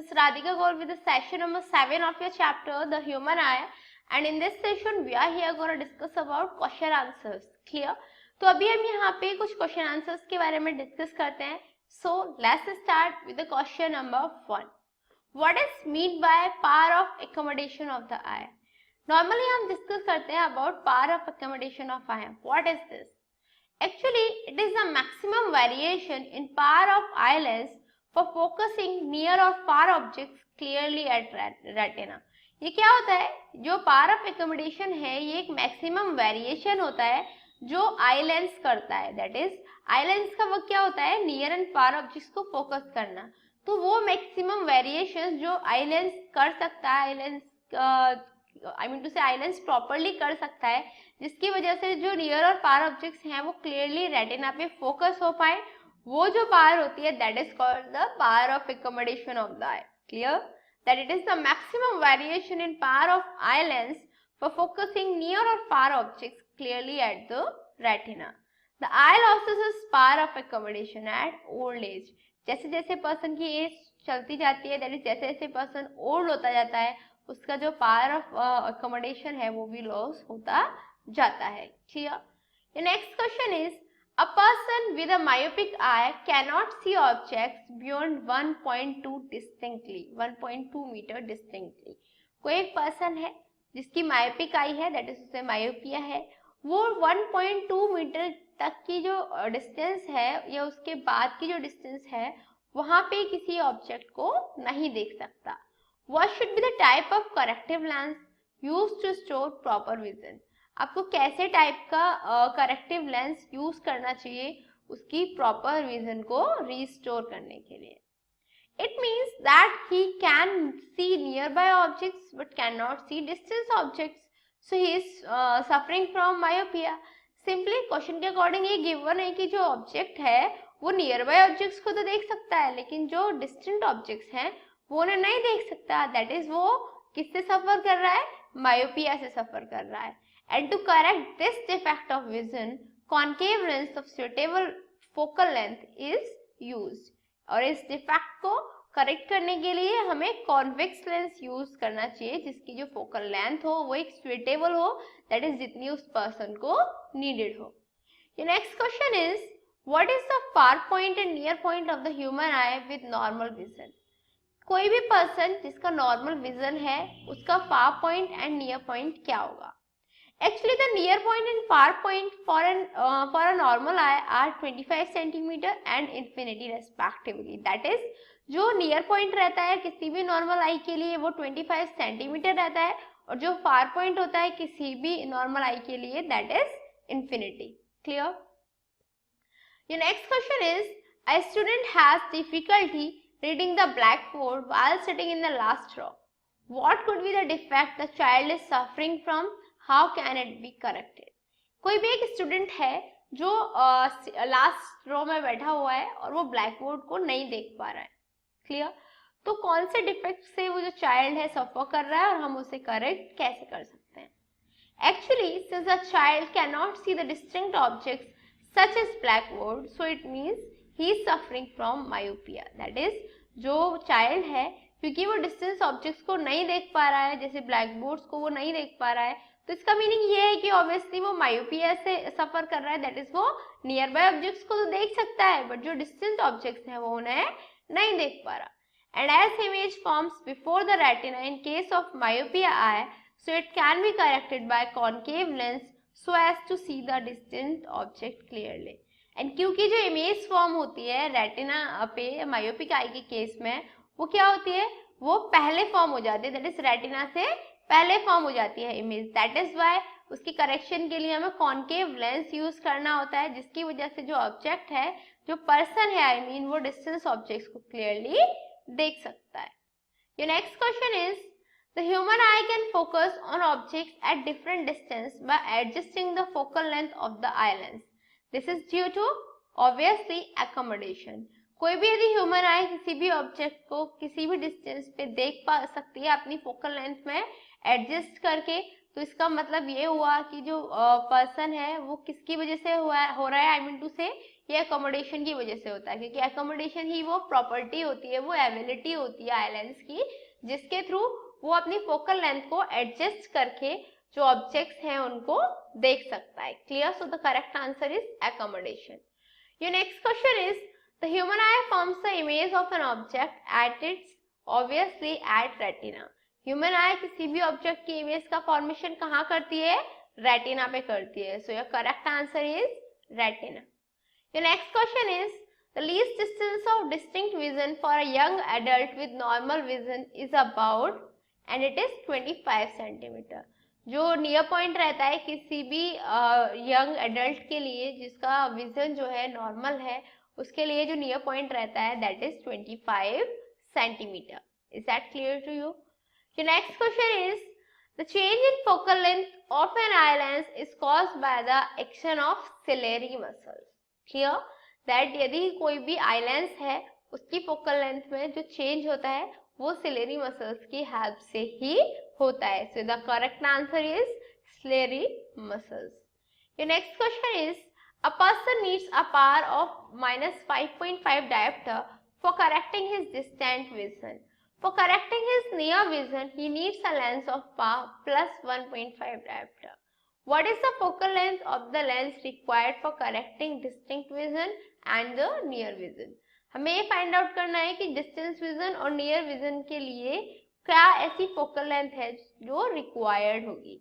is Radhika Gaur with the session number 7 of your chapter, The Human Eye. And in this session, we are here going to discuss about question answers. Clear? तो अभी हम यहाँ पे कुछ question answers के बारे में discuss करते हैं. So let's start with the question number 1. What is meant by power of accommodation of the eye? Normally हम discuss करते हैं about power of accommodation of eye. What is this? Actually, it is the maximum variation in power of eye lens for focusing near or far objects clearly at retina. ये क्या होता है? जो power of accommodation है, ये एक maximum variation होता है जो eye lens करता है. That is, eye lens का वर्क क्या होता है? Near and far objects को focus करना. तो वो maximum variation जो eye lens कर सकता है, eye lens properly कर सकता है, जिसकी वजह से जो नियर और फार ऑब्जेक्ट्स हैं वो क्लियरली रेटिना पे फोकस हो पाए, वो जो पावर होती है that is called the power of accommodation of the eye. Clear? That it is the maximum variation in power of eye lens for focusing near और far objects clearly at the retina. The eye loses its power of accommodation at old age. जैसे जैसे person की as चलती जाती है, that is जैसे जैसे person old होता जाता है, उसका जो पावर ऑफ एक्कोमोडेशन है वो भी लॉस होता जाता है. Clear? The next question is, a person with a myopic eye cannot see objects beyond 1.2 distinctly, 1.2 meter distinctly. कोई एक पर्सन है जिसकी मायोपिक आई है, दैट इज उसे मायोपिया है, वो 1.2 मीटर तक की जो डिस्टेंस है या उसके बाद की जो डिस्टेंस है वहां पे किसी ऑब्जेक्ट को नहीं देख सकता. What should be the type of corrective lens used to store proper vision? आपको कैसे टाइप का करेक्टिव लेंस यूज करना चाहिए उसकी प्रॉपर विजन को रिस्टोर करने के लिए. It means that he can see near by objects but can not see distance objects, so he is suffering from myopia. Simply question के अकॉर्डिंग ये गिवन है कि जो ऑब्जेक्ट है वो नियर बाय ऑब्जेक्ट्स को तो देख सकता है, लेकिन जो डिस्टेंट ऑब्जेक्ट्स हैं वो उन्हें नहीं देख सकता. दैट इज वो किससे सफर कर रहा है? मायोपिया से सफर कर रहा है. And to correct this defect of vision, concave lens of suitable focal length is used. और इस डिफेक्ट को करेक्ट करने के लिए हमें कॉन्वेक्स लेंस यूज करना चाहिए जिसकी जो फोकल लेंथ हो वो एक सुइटेबल हो, दैट इज जितनी उस पर्सन को नीडेड हो. Your next question is, what is the far point and near point of the human eye with normal vision? कोई भी पर्सन जिसका नॉर्मल विजन है उसका far point and near point क्या होगा? Actually, the near point and far point for a normal eye are 25 centimeter and infinity respectively. That is, जो near point रहता है किसी भी normal eye के लिए वो 25 centimeter रहता है, और जो far point होता है किसी भी normal eye के लिए that is infinity. Clear? Your next question is, a student has difficulty reading the blackboard while sitting in the last row. What could be the defect the child is suffering from? How can it be corrected? कोई भी एक student है जो last row में बैठा हुआ है और वो ब्लैक बोर्ड को नहीं देख पा रहा है. क्लियर? तो कौन से डिफेक्ट से वो जो चाइल्ड है सफर कर रहा है और हम उसे करेक्ट कैसे कर सकते हैं? Actually since a child can not see the distinct objects such as black board, so it means he is suffering from myopia. That is, जो चाइल्ड है क्योंकि वो डिस्टेंस ऑब्जेक्ट्स को नहीं देख पा रहा है, जैसे ब्लैक बोर्ड्स को वो नहीं देख पा रहा है, तो इसका मीनिंग ये है कि ऑब्वियसली वो मायोपिया से सफर कर रहा है. दैट इज, वो नियर बाय ऑब्जेक्ट्स को तो देख सकता है बट जो डिस्टेंट ऑब्जेक्ट्स हैं वो उन्हें नहीं देख पा रहा. And as image forms before the retina in case of myopia eye, so it can be corrected by concave lens so as to see the distant object clearly. And क्योंकि जो image form होती है retina पे myopic eye के case में, वो क्या होती है? वो पहले फॉर्म हो जाती है, दैट इज रेटिना से पहले फॉर्म हो जाती है इमेज. दैट इज वाई उसकी करेक्शन के लिए हमें कॉनकेव लेंस यूज करना होता है, जिसकी वजह से जो ऑब्जेक्ट है, जो पर्सन है आई मीन, वो डिस्टेंस ऑब्जेक्ट्स को क्लियरली देख सकता है. Your next question is, the human eye can focus on objects at different distance by adjusting the focal length of the eye lens. This is due to obviously accommodation. कोई भी यदि human आई किसी भी object को किसी भी distance पे देख पा सकती है अपनी फोकल लेंथ में एडजस्ट करके, तो इसका मतलब ये हुआ कि जो पर्सन है वो किसकी वजह से हो रहा है, आई मीन टू से ये एकोमोडेशन की वजह से होता है, क्योंकि एकोमोडेशन ही वो प्रॉपर्टी होती है, वो एबिलिटी होती है आइलैंड्स की, जिसके थ्रू वो अपनी फोकल लेंथ को एडजस्ट करके जो ऑब्जेक्ट्स हैं उनको देख सकता है। Clear? So the correct answer is accommodation. Your next question is the human I forms the image of an object at its obviously at retina. Human आई किसी भी ऑब्जेक्ट की इमेज का फॉर्मेशन कहाँ करती है? रेटिना पे करती है। So your correct answer is retina. Your next question is the least distance of distinct vision for a young adult with normal vision is about and it is 25 centimetre. जो near point रहता है किसी भी young adult के लिए जिसका vision जो है नॉर्मल है, उसके लिए जो नियर पॉइंट रहता है that is 25 centimetre. Is that clear to you? Your next question is the change in focal length of an eye lens is caused by the action of ciliary muscles. Clear? That यदि कोई भी eye lens है उसकी focal length में जो change होता है वो सिलेरी मसल्स की हेल्प से ही होता है। So the correct answer is ciliary muscles. Your next question is a person needs a power of -5.5 diopter for correcting his distant vision. For correcting his near vision, he needs a lens of power +1.5 diopter. What is the focal length of the lens required for correcting distinct vision and the near vision? हमें ये find out करना है कि distance vision और near vision के लिए क्या ऐसी फोकल लेंथ है जो रिक्वायर्ड होगी।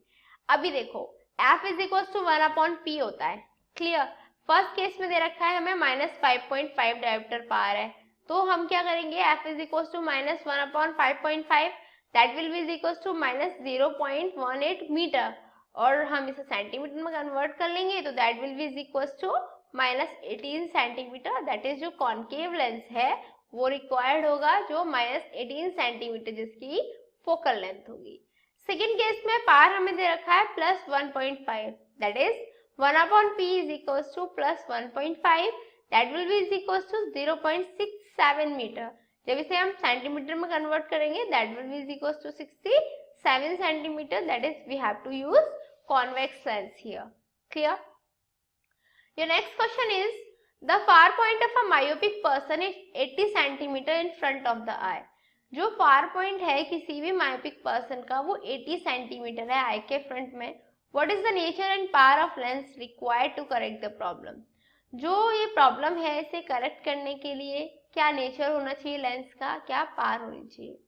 अभी देखो f is equal to 1/p होता है। क्लियर? फर्स्ट केस में दे रखा है हमें -5.5 डायोप्टर पावर है, तो हम क्या करेंगे f is equal to -1/5.5 that will be is equal to -0.18 metre, और हम इसे सेंटीमीटर में कन्वर्ट कर लेंगे तो that will be is equal to -18 centimetre. That is जो कॉन्केव लेंस है वो रिक्वायर्ड होगा जो -18 सेंटीमीटर जिसकी फोकल लेंथ होगी। सेकेंड केस में पावर हमें दे रखा है +1.5 that is 1/p is equal to +1.5 that will be is equal to 0.67 metre. जब इसे हम सेंटीमीटर में कन्वर्ट करेंगे that will be is equal to 67 centimetre. That is we have to use convex lens here. Clear? Your next question is the far point of a myopic person is 80 centimetre in front of the eye. जो far point है किसी भी myopic person का वो 80 centimetre है आई के front में। What is the nature and power of lens required to correct the problem? जो ये प्रॉब्लम है इसे करेक्ट करने के लिए क्या नेचर होना चाहिए लेंस का, क्या पावर होनी चाहिए?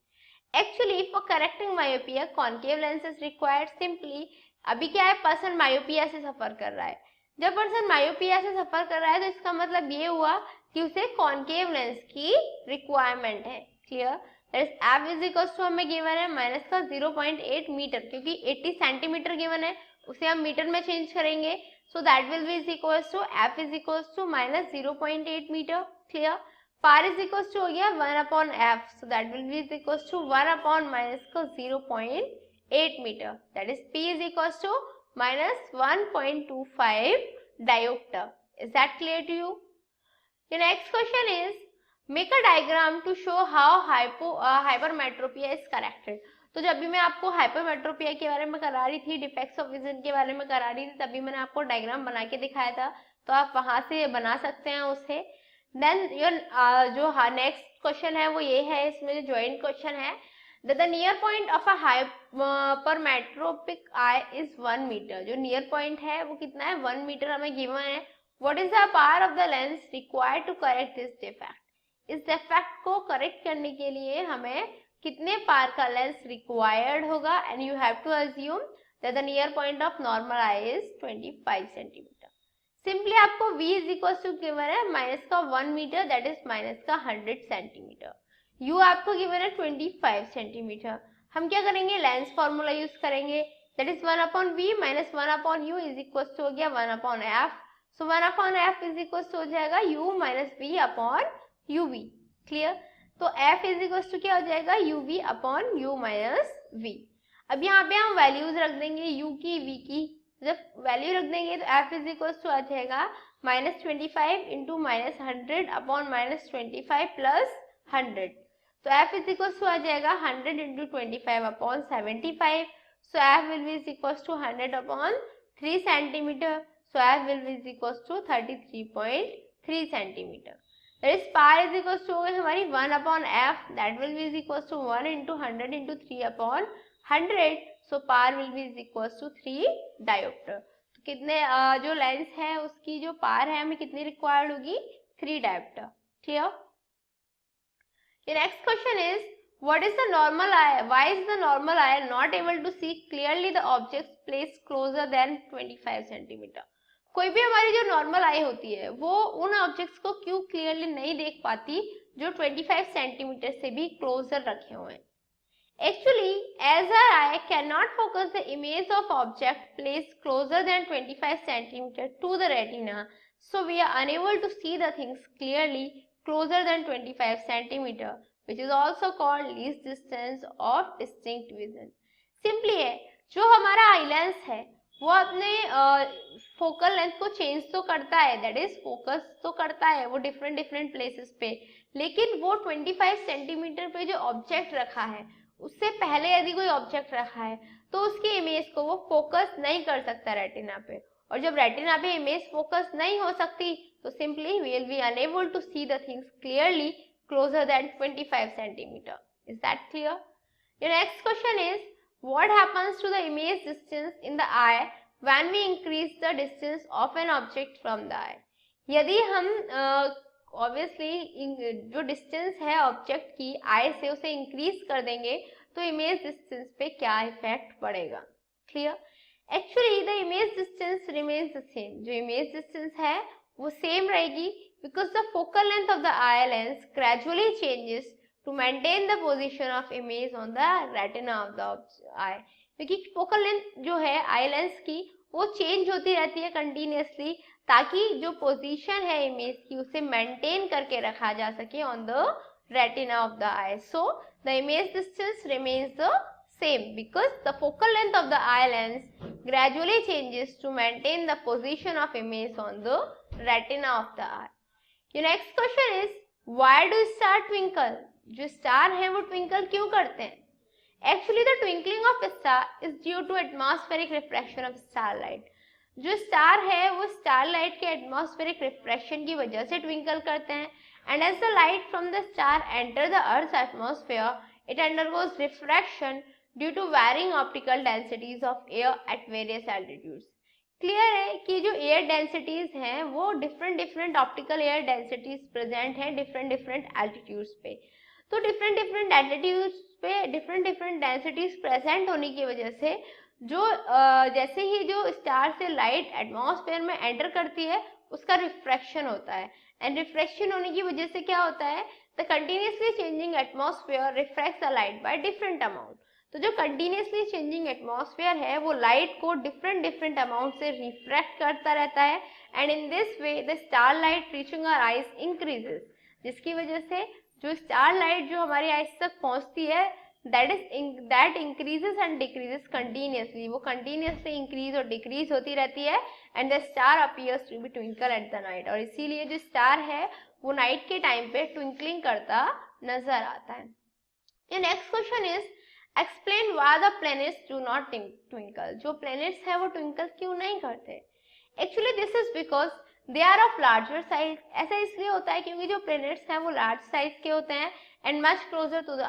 Actually for correcting myopia concave lens is required. Simply अभी क्या है, पर्सन मायोपिया से सफर कर रहा है। जब पर्सन मायोपिया से सफर कर रहा है तो इसका मतलब ये हुआ कि उसे कॉन्केव लेंस की रिक्वायरमेंट है। Clear? That is f is equal to हमें गिवन है माइनस का 0.8 मीटर, क्योंकि 80 सेंटीमीटर गिवन है उसे हम मीटर में चेंज करेंगे। So that will be is equal to f is equal to -0.8 metre. Clear? Power is equal to हो गया 1/f, so that will be is equal to 1/-0.8 metre. That is p is equal to -1.25 diopter. Is that clear to you? The next question is make a diagram to show how hypermetropia is corrected. तो जब भी मैं आपको hypermetropia के बारे में करा रही थी, डिफेक्ट्स ऑफ विजन के बारे में करा रही थी, तभी मैंने आपको डायग्राम बना के दिखाया था, तो आप वहां से बना सकते हैं उसे। देन योर जो नेक्स्ट क्वेश्चन है वो ये है, इसमें जो ज्वाइंट क्वेश्चन है that the near point of a hypermetropic eye is 1 metre. जो नियर पॉइंट है वो कितना है, 1 मीटर हमें गिवन है। what is the power of the lens required to correct this defect? इस डिफेक्ट को करेक्ट करने के लिए हमें कितने पावर का लेंस रिक्वायर्ड होगा? And you have to assume that the near point of normal eye is 25 centimetre. Simply आपको v is equal to given है माइनस का 1 मीटर दैट इज माइनस का 100 सेंटीमीटर। u आपको गिवन है 25 centimetre. हम क्या करेंगे, लेंस फॉर्मूला यूज करेंगे that is 1/v minus 1/u is equal to हो गया 1/f। So 1/f is equal to हो जाएगा u minus v upon uv। Clear? तो f इज इक्वल टू क्या हो जाएगा, uv upon u minus v। अब यहाँ पे हम वैल्यूज रख देंगे u की v की। जब वैल्यू रख देंगे तो f इज इक्वल टू आ जाएगा -25 इंटू -100 अपॉन -25 प्लस 100। तो f इज इक्वल टू आ जाएगा 100 into 25 upon 75। So f will be is equal to 100 upon 3 centimetre. So f will be is equal to 33.3 3 centimetre. That is power is equal to हो गई हमारी 1/f, that will be is equal to 1 into 100 into 3/100, so power will be is equal to 3 dioptre. तो कितने जो lens है उसकी जो पार है हमें कितनी रिक्वायर्ड होगी, 3 dioptre. Clear? The next question is, what is the normal eye? Why is the normal eye not able to see clearly the objects placed closer than 25 centimeter? कोई भी हमारी जो नॉर्मल आई होती है वो उन ऑब्जेक्ट्स को क्यों क्लियरली नहीं देख पाती जो 25 सेंटीमीटर से भी क्लोजर रखे हुए हैं? Actually, as our eye cannot focus the image of object placed closer than 25 centimeter to the retina, so we are unable to see the things clearly closer than 25 centimeter, which is also called least distance of distinct vision. Simply है, जो हमारा eye lens है वो अपने focal length को change तो करता है, दैट इज फोकस तो करता है वो डिफरेंट प्लेसेस पे, लेकिन वो 25 सेंटीमीटर पे जो ऑब्जेक्ट रखा है उससे पहले यदि कोई ऑब्जेक्ट रखा है तो उसकी इमेज को वो फोकस नहीं कर सकता रेटिना पे, और जब रेटिना पे इमेज फोकस नहीं हो सकती तो simply we will be unable to see the things clearly closer than 25 centimetre. Is that clear? Your next question is, what happens to the image distance in the eye when we increase the distance of an object from the eye? यदि हम obviously जो distance है object की आई से उसे increase कर देंगे तो इमेज डिस्टेंस पे क्या इफेक्ट पड़ेगा? Clear? Actually the image distance remains the same, जो इमेज डिस्टेंस है वो सेम रहेगी because the focal length of the eye lens gradually changes to maintain the position of image on the retina of the eye, क्योंकि focal length जो है eye lens की वो change होती रहती है कंटिन्यूसली ताकि जो पोजीशन है इमेज की उसे मेंटेन करके रखा जा सके on the retina of the I. So the image distance remains the same because the focal length of the eye lens gradually changes to maintain the position of image on the retina of the eye. Your next question is, why do star twinkle? जो star है वो twinkle क्यों करते हैं? Actually the twinkling of star is due to atmospheric refraction of starlight. जो star है वो starlight के atmospheric refraction की वजह से twinkle करते हैं, and as the light from the star enter the earth's atmosphere, it undergoes refraction due to varying optical densities of air at various altitudes. Clear है कि जो एयर डेंसिटीज हैं वो different optical air densities present हैं different altitudes पे, तो different altitudes पे different densities present होने की वजह से जो जैसे ही जो स्टार से लाइट एटमॉस्फेयर में एंटर करती है उसका रिफ्रैक्शन होता है, एंड रिफ्रैक्शन होने की वजह से क्या होता है, the continuously changing atmosphere refracts the light by different amount. तो जो कंटिन्यूसली चेंजिंग एटमॉस्फेयर है वो लाइट को डिफरेंट अमाउंट से रिफ्रैक्ट करता रहता है, and in this way the star light reaching our eyes increases, जिसकी वजह से जो स्टार लाइट जो हमारी आईज तक पहुंचती है that increases and decreases continuously, वो कंटिन्यूसली इंक्रीज और डिक्रीज होती रहती है, and the star appears to be twinkle at the night, और इसीलिए जो स्टार है वो नाइट के टाइम पे ट्विंकलिंग करता नजर आता है। ये next question is, explain why the planets do not twinkle? जो प्लैनेट्स है वो ट्विंकल क्यों नहीं करते? Actually this is because they are of larger size. ऐसा इसलिए होता है क्योंकि जो प्लैनेट्स हैं वो लार्ज साइज के होते हैं and much closer to the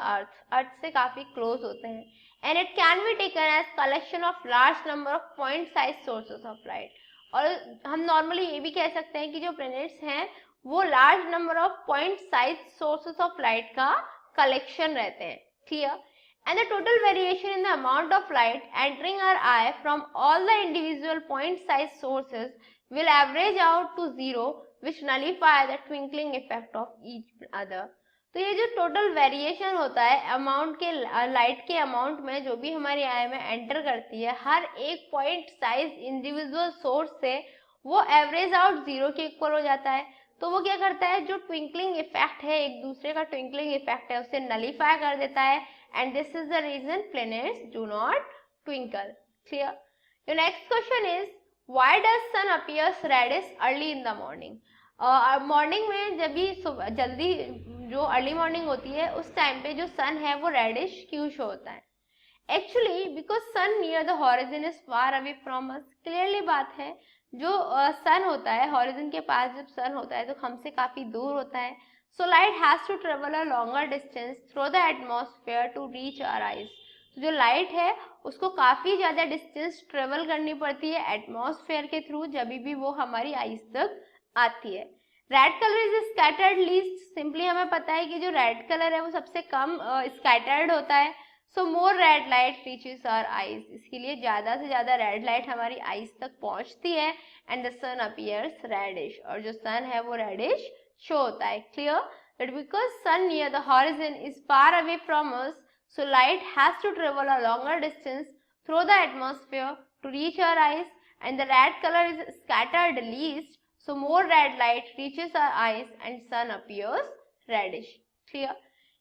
earth से काफी क्लोज होते हैं, and it can be taken as collection of large number of point size sources of light. और हम नॉर्मली ये भी कह सकते हैं कि जो प्लैनेट्स हैं वो large number of point size sources of light का कलेक्शन रहते हैं। Clear? And the total variation in the amount of light entering our eye from all the individual point size sources will average out to zero, which nullify the twinkling effect of each other. तो ये जो total variation होता है amount के light के amount में जो भी हमारी आई में एंटर करती है हर एक पॉइंट साइज इंडिविजुअल सोर्स से, वो एवरेज आउट जीरो के इक्वल हो जाता है। तो वो क्या करता है, जो ट्विंकलिंग इफेक्ट है एक दूसरे का ट्विंकलिंग इफेक्ट है उसे नलीफाई कर देता है, and this is the reason planets do not twinkle. Clear? Your next question is, why does sun appears reddish early in the morning? Morning में जब भी जल्दी जो अर्ली मॉर्निंग होती है उस टाइम पे जो सन है वो रेडिश क्यों शो होता है? Actually because sun near the horizon is far away from us. Clearly बात है जो सन होता है, हॉरिजन के पास जब सन होता है तो हमसे काफी दूर होता है. So light has to travel a longer distance through the atmosphere to reach our eyes. तो जो लाइट है उसको काफी ज्यादा डिस्टेंस ट्रेवल करनी पड़ती है एटमॉस्फेयर के थ्रू जब भी वो हमारी आइज तक आती है. Red colour is scattered least. Simply हमें पता है कि जो रेड कलर है वो सबसे कम स्कैटर्ड होता है. So more red light reaches our eyes. इसके लिए ज्यादा से ज्यादा रेड लाइट हमारी आइज तक पहुंचती है and the sun appears reddish. और जो सन है वो रेडिश शो होता है. Clear that because sun near the horizon is far away from us, so light has to travel a longer distance through the atmosphere to reach our eyes, and the red color is scattered least, so more red light reaches our eyes and sun appears reddish. Clear?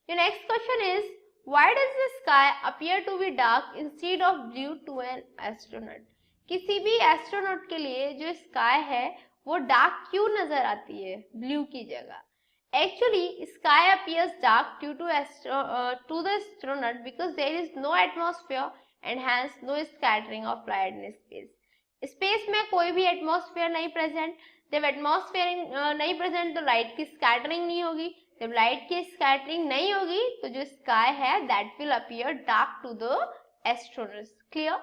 Your next question is, why does the sky appear to be dark instead of blue to an astronaut? किसी भी astronaut के लिए जो sky है वो dark क्यों नजर आती है ब्लू की जगह? Actually, sky appears dark due to the astronaut because there is no atmosphere and hence no scattering of light in space. Space में कोई भी एटमॉस्फेयर नहीं प्रेजेंट. जब एटमॉस्फेयर नहीं प्रेजेंट तो लाइट की स्कैटरिंग नहीं होगी. जब लाइट की स्कैटरिंग नहीं होगी तो जो स्काई है that will appear dark to the astronauts. Clear?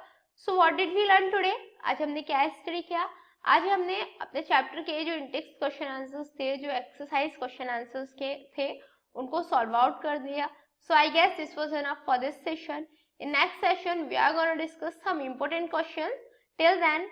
So what did we learn today? आज हमने क्या स्टडी किया? आज हमने अपने चैप्टर के जो इंटेक्स क्वेश्चन आंसर्स थे, जो एक्सरसाइज क्वेश्चन आंसर्स के थे, उनको सॉल्व आउट कर दिया. So I guess this was enough for this session. In next session we are gonna discuss some important questions. Till then